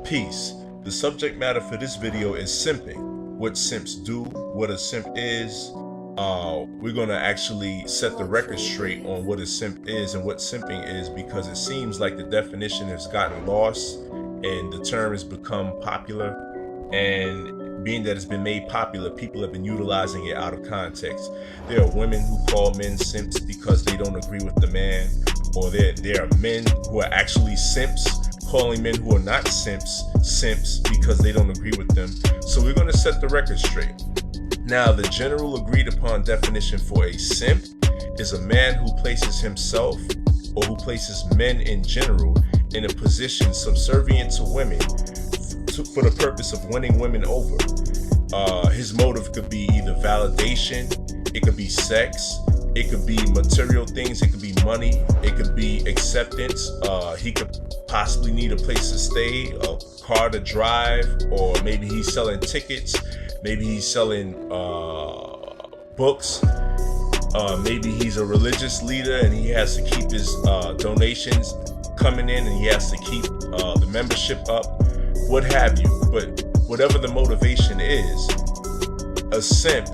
Peace. The subject matter for this video is simping. What simps do, what a simp is. We're going to actually set the record straight on what a simp is and what simping is, because it seems like the definition has gotten lost and the term has become popular. And being that it's been made popular, people have been utilizing it out of context. There are women who call men simps because they don't agree with the man, or there are men who are actually simps calling men who are not simps because they don't agree with them. So we're going to set the record straight. Now, the general agreed upon definition for a simp is a man who places himself, or who places men in general, in a position subservient to women for the purpose of winning women over. His motive could be either validation, it could be sex, it could be material things, it could be money, it could be acceptance. He could possibly need a place to stay, a car to drive, or maybe he's selling tickets, maybe he's selling books, maybe he's a religious leader and he has to keep his donations coming in and he has to keep the membership up, what have you. But whatever the motivation is, a simp,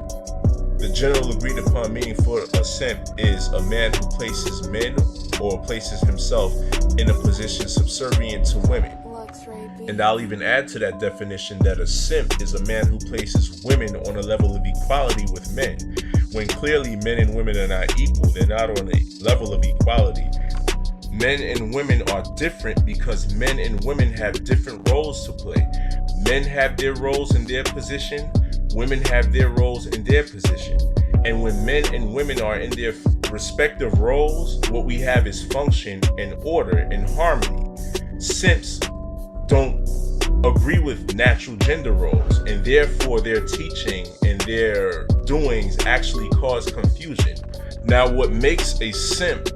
the general agreed upon meaning for a simp is a man who places men or places himself in a position subservient to women. And I'll even add to that definition that a simp is a man who places women on a level of equality with men, when clearly men and women are not equal. They're not on a level of equality. Men and women are different because men and women have different roles to play. Men have their roles in their position, women have their roles in their position. And when men and women are in their respective roles, what we have is function and order and harmony. Simps don't agree with natural gender roles, and therefore their teaching and their doings actually cause confusion. Now, what makes a simp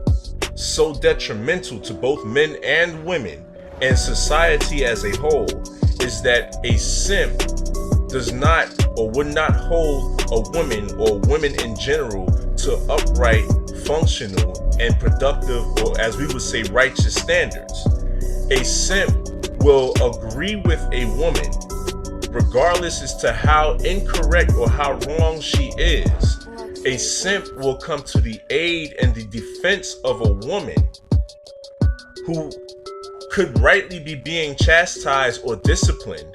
so detrimental to both men and women and society as a whole is that a simp does not or would not hold a woman or women in general to upright, functional, and productive, or as we would say, righteous standards. A simp will agree with a woman regardless as to how incorrect or how wrong she is. A simp will come to the aid and the defense of a woman who could rightly be being chastised or disciplined,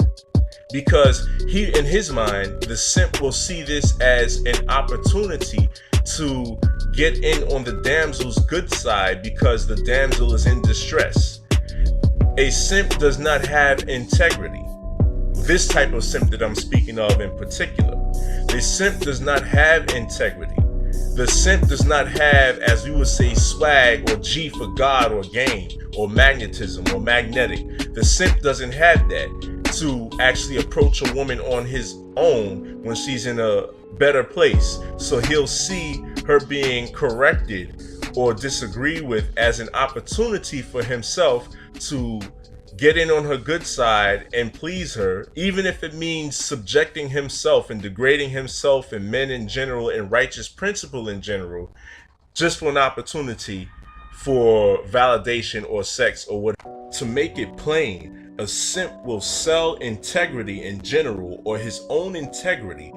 because in his mind, the simp will see this as an opportunity to get in on the damsel's good side because the damsel is in distress. A simp does not have integrity. This type of simp that I'm speaking of in particular. The simp does not have integrity. The simp does not have, as we would say, swag or G for God or game or magnetism or magnetic. The simp doesn't have that to actually approach a woman on his own when she's in a better place. So he'll see her being corrected or disagree with as an opportunity for himself to get in on her good side and please her, even if it means subjecting himself and degrading himself and men in general and righteous principle in general, just for an opportunity for validation or sex or what. To make it plain, a simp will sell integrity in general or his own integrity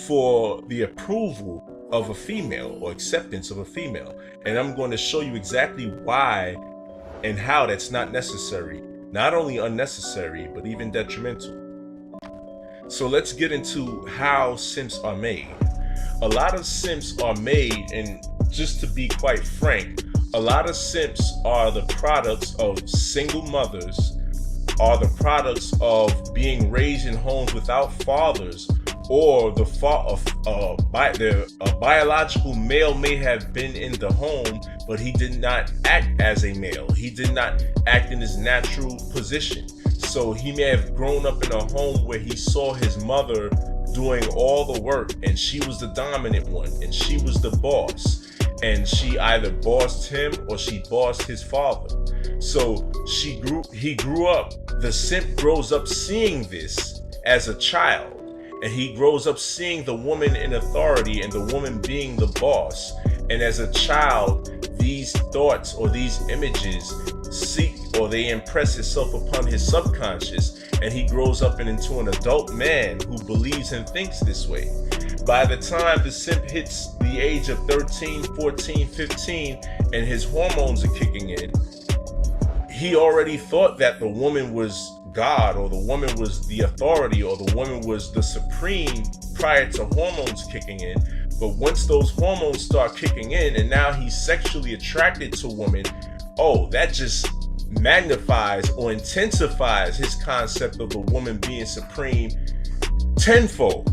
for the approval of a female or acceptance of a female. And I'm going to show you exactly why and how that's not necessary. Not only unnecessary, but even detrimental. So let's get into how simps are made. A lot of simps are made, and just to be quite frank, a lot of simps are the products of single mothers, are the products of being raised in homes without fathers, or a biological male may have been in the home, but he did not act as a male. He did not act in his natural position. So he may have grown up in a home where he saw his mother doing all the work, and she was the dominant one, and she was the boss, and she either bossed him or she bossed his father. So he grew up, the simp grows up seeing this as a child. And he grows up seeing the woman in authority and the woman being the boss. And as a child, these thoughts or these images seek or they impress itself upon his subconscious, and he grows up into an adult man who believes and thinks this way. By the time the simp hits the age of 13, 14, 15, and his hormones are kicking in, he already thought that the woman was God, or the woman was the authority, or the woman was the supreme prior to hormones kicking in. But once those hormones start kicking in and now he's sexually attracted to women, oh, that just magnifies or intensifies his concept of a woman being supreme tenfold.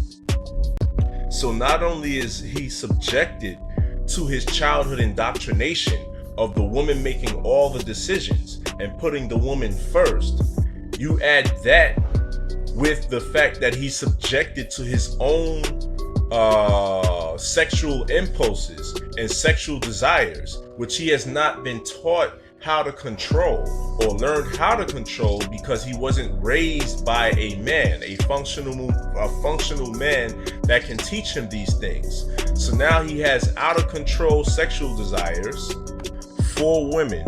So not only is he subjected to his childhood indoctrination of the woman making all the decisions and putting the woman first, you add that with the fact that he's subjected to his own sexual impulses and sexual desires, which he has not been taught how to control or learned how to control, because he wasn't raised by a man, a functional man that can teach him these things. So now he has out of control sexual desires for women,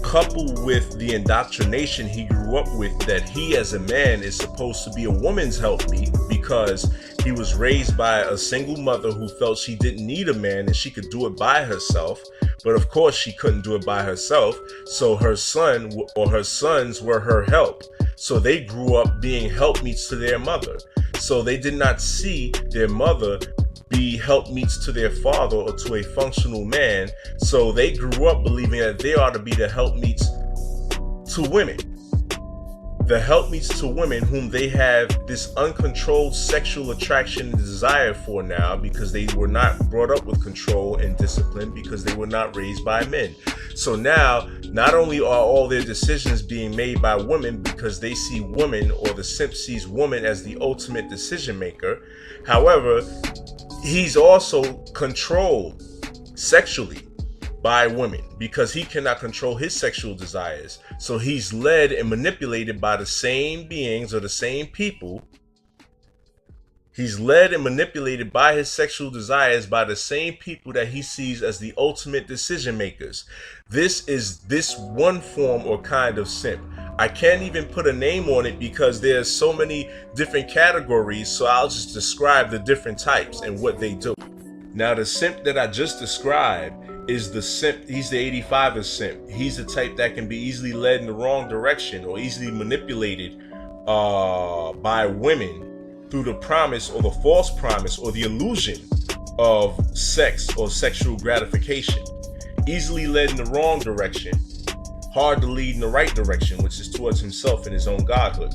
coupled with the indoctrination he grew up with that he as a man is supposed to be a woman's helpmeet, because he was raised by a single mother who felt she didn't need a man and she could do it by herself. But of course she couldn't do it by herself, so her son or her sons were her help. So they grew up being helpmeets to their mother. So they did not see their mother be helpmeets to their father or to a functional man. So they grew up believing that they ought to be the helpmeets to women. The helpmeets to women whom they have this uncontrolled sexual attraction and desire for now, because they were not brought up with control and discipline, because they were not raised by men. So now, not only are all their decisions being made by women because they see women, or the simp sees woman as the ultimate decision maker, however, he's also controlled sexually by women because he cannot control his sexual desires. So he's led and manipulated by the same beings or the same people. He's led and manipulated by his sexual desires by the same people that he sees as the ultimate decision makers. This is this one form or kind of simp. I can't even put a name on it because there's so many different categories, so I'll just describe the different types and what they do. Now, the simp that I just described is the simp. He's the 85er simp. He's the type that can be easily led in the wrong direction or easily manipulated by women through the promise or the false promise or the illusion of sex or sexual gratification. Easily led in the wrong direction, hard to lead in the right direction, which is towards himself and his own godhood.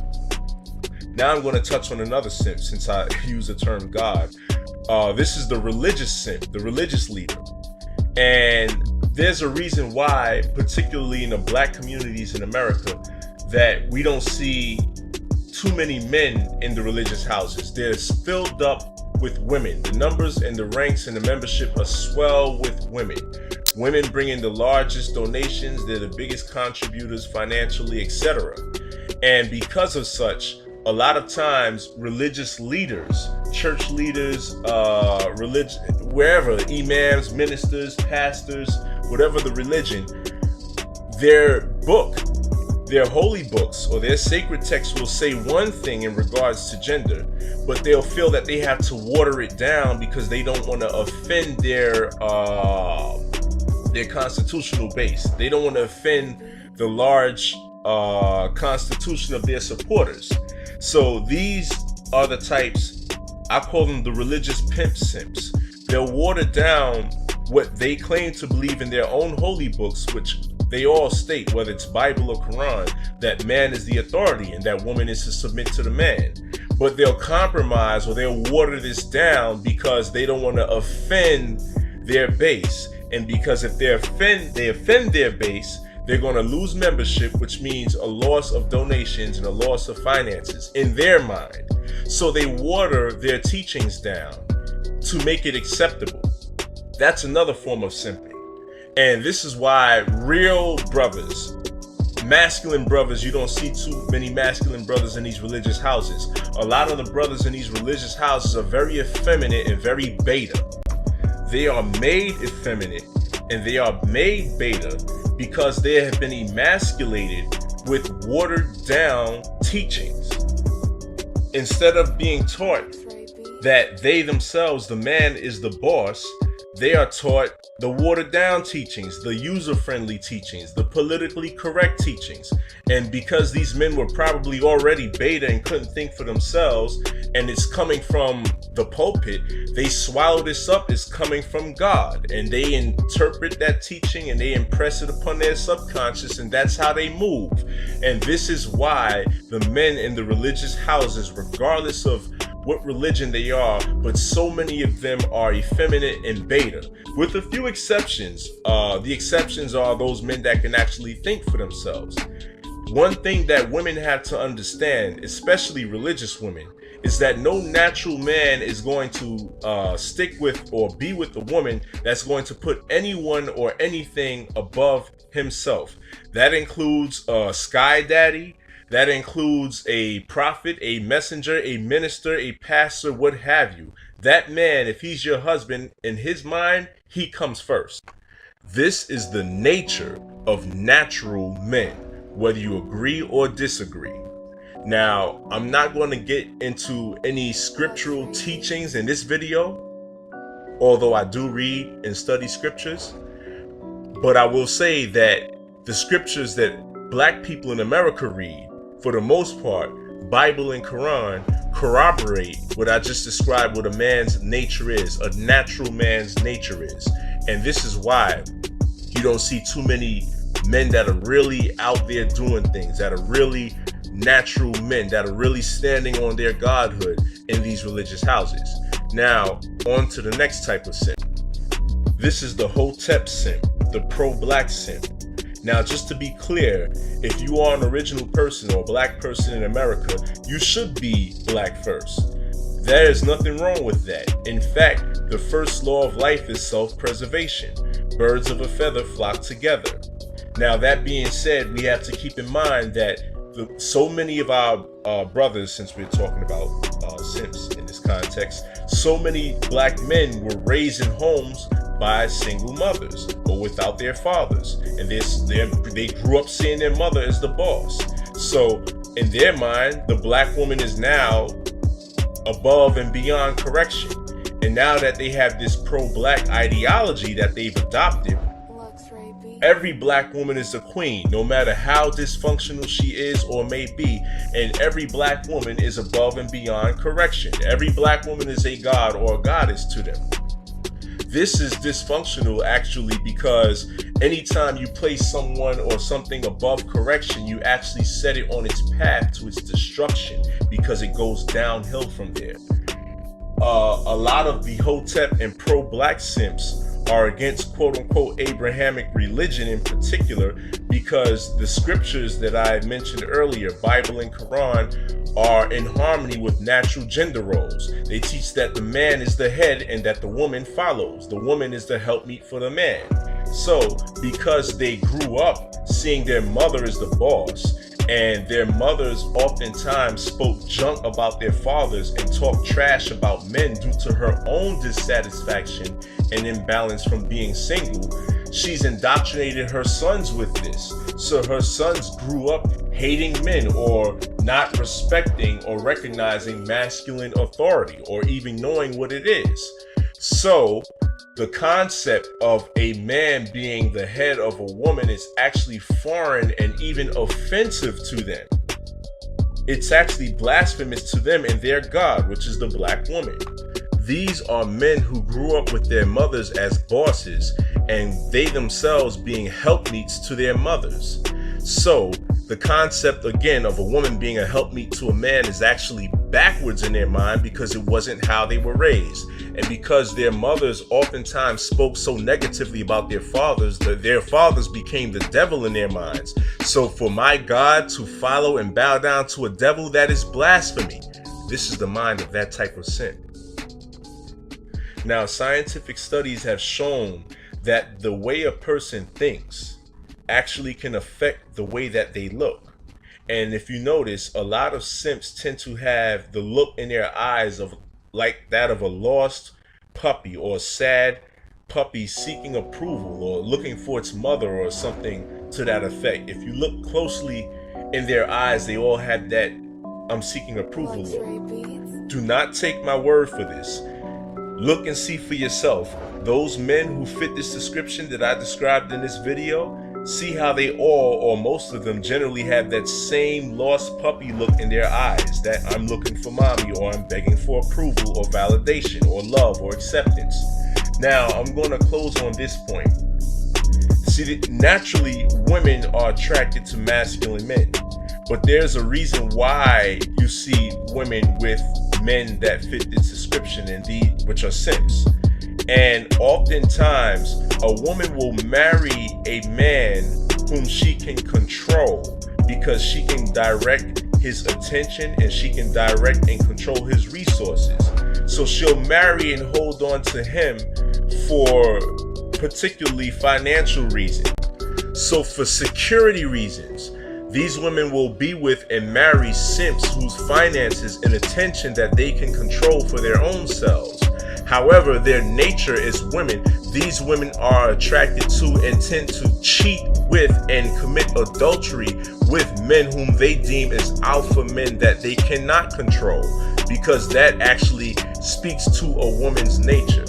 Now I'm going to touch on another simp, since I use the term God. This is the religious simp, the religious leader. And there's a reason why, particularly in the black communities in America, that we don't see too many men in the religious houses. They're filled up with women. The numbers and the ranks and the membership are swell with women. Women bring in the largest donations. They're the biggest contributors financially, etc. And because of such, a lot of times religious leaders, church leaders, wherever, imams, ministers, pastors, whatever the religion, their book, their holy books or their sacred texts will say one thing in regards to gender, but they'll feel that they have to water it down because they don't want to offend their constitutional base. They don't want to offend the large constitution of their supporters. So these are the types, I call them the religious pimp simps. They'll water down what they claim to believe in their own holy books, which they all state, whether it's Bible or Quran, that man is the authority and that woman is to submit to the man. But they'll compromise or they'll water this down because they don't want to offend their base. And because if they offend their base, they're going to lose membership, which means a loss of donations and a loss of finances in their mind. So they water their teachings down to make it acceptable. That's another form of simping. And this is why real brothers, masculine brothers, you don't see too many masculine brothers in these religious houses. A lot of the brothers in these religious houses are very effeminate and very beta. they are made effeminate and they are made beta because they have been emasculated with watered down teachings. Instead of being taught that they themselves, the man is the boss, they are taught the watered down teachings, the user-friendly teachings, the politically correct teachings. And because these men were probably already beta and couldn't think for themselves, and it's coming from the pulpit, they swallow this up as coming from God, and they interpret that teaching and they impress it upon their subconscious, and that's how they move. And this is why the men in the religious houses, regardless of what religion they are, but so many of them are effeminate and beta, with a few exceptions. The exceptions are those men that can actually think for themselves. One thing that women have to understand, especially religious women, is that no natural man is going to stick with or be with a woman that's going to put anyone or anything above himself. That includes a sky daddy. That includes a prophet, a messenger, a minister, a pastor, what have you. That man, if he's your husband, in his mind, he comes first. This is the nature of natural men, whether you agree or disagree. Now, I'm not going to get into any scriptural teachings in this video, although I do read and study scriptures. But I will say that the scriptures that black people in America read, for the most part, Bible and Quran, corroborate what I just described what a man's nature is, a natural man's nature is. And this is why you don't see too many men that are really out there doing things, that are really natural men, that are really standing on their godhood in these religious houses. Now, on to the next type of simp. This is the Hotep simp, the pro-black simp. Now, just to be clear, if you are an original person or a black person in America, you should be black first. There is nothing wrong with that. In fact, the first law of life is self-preservation. Birds of a feather flock together. Now, that being said, we have to keep in mind that so many of our brothers, since we're talking about simps in this context, so many black men were raised in homes by single mothers or without their fathers, and they grew up seeing their mother as the boss. So in their mind, the black woman is now above and beyond correction. And now that they have this pro-black ideology that they've adopted, every black woman is a queen, no matter how dysfunctional she is or may be. And every black woman is above and beyond correction. Every black woman is a god or a goddess to them. This is dysfunctional actually, because anytime you place someone or something above correction, you actually set it on its path to its destruction, because it goes downhill from there. A lot of the Hotep and pro-black simps are against quote-unquote Abrahamic religion in particular, because the scriptures that I mentioned earlier, Bible and Quran, are in harmony with natural gender roles. They teach that the man is the head and that the woman follows. The woman is the helpmeet for the man. So, because they grew up seeing their mother as the boss, and their mothers oftentimes spoke junk about their fathers and talked trash about men due to her own dissatisfaction and imbalance from being single, she's indoctrinated her sons with this. So her sons grew up hating men or not respecting or recognizing masculine authority or even knowing what it is. So the concept of a man being the head of a woman is actually foreign and even offensive to them. It's actually blasphemous to them and their God, which is the black woman. These are men who grew up with their mothers as bosses, and they themselves being helpmeets to their mothers. So the concept again of a woman being a helpmeet to a man is actually backwards in their mind, because it wasn't how they were raised. And because their mothers oftentimes spoke so negatively about their fathers, that their fathers became the devil in their minds. So for my God to follow and bow down to a devil, that is blasphemy. This is the mind of that type of sin. Now, scientific studies have shown that the way a person thinks actually can affect the way that they look. And if you notice, a lot of simps tend to have the look in their eyes of like that of a lost puppy or a sad puppy seeking approval or looking for its mother or something to that effect. If you look closely in their eyes, they all have that "I'm seeking approval" look. Do not take my word for this. Look and see for yourself. Those men who fit this description that I described in this video, see how they all, or most of them, generally have that same lost puppy look in their eyes, that "I'm looking for mommy," or "I'm begging for approval or validation or love or acceptance." Now, I'm going to close on this point. See, naturally, women are attracted to masculine men, but there's a reason why you see women with men that fit this description, which are simps. And oftentimes, a woman will marry a man whom she can control because she can direct his attention and she can direct and control his resources. So she'll marry and hold on to him for particularly financial reasons. So for security reasons, these women will be with and marry simps whose finances and attention that they can control for their own selves. However, their nature as women, these women are attracted to and tend to cheat with and commit adultery with men whom they deem as alpha men that they cannot control, because that actually speaks to a woman's nature.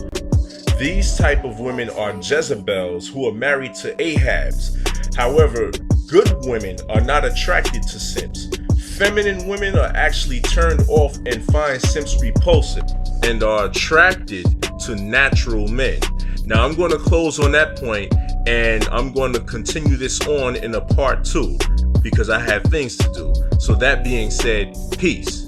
These type of women are Jezebels who are married to Ahabs. However, good women are not attracted to simps. Feminine women are actually turned off and find simps repulsive and are attracted to natural men. Now, I'm going to close on that point, and I'm going to continue this on in a part 2 because I have things to do. So that being said, peace.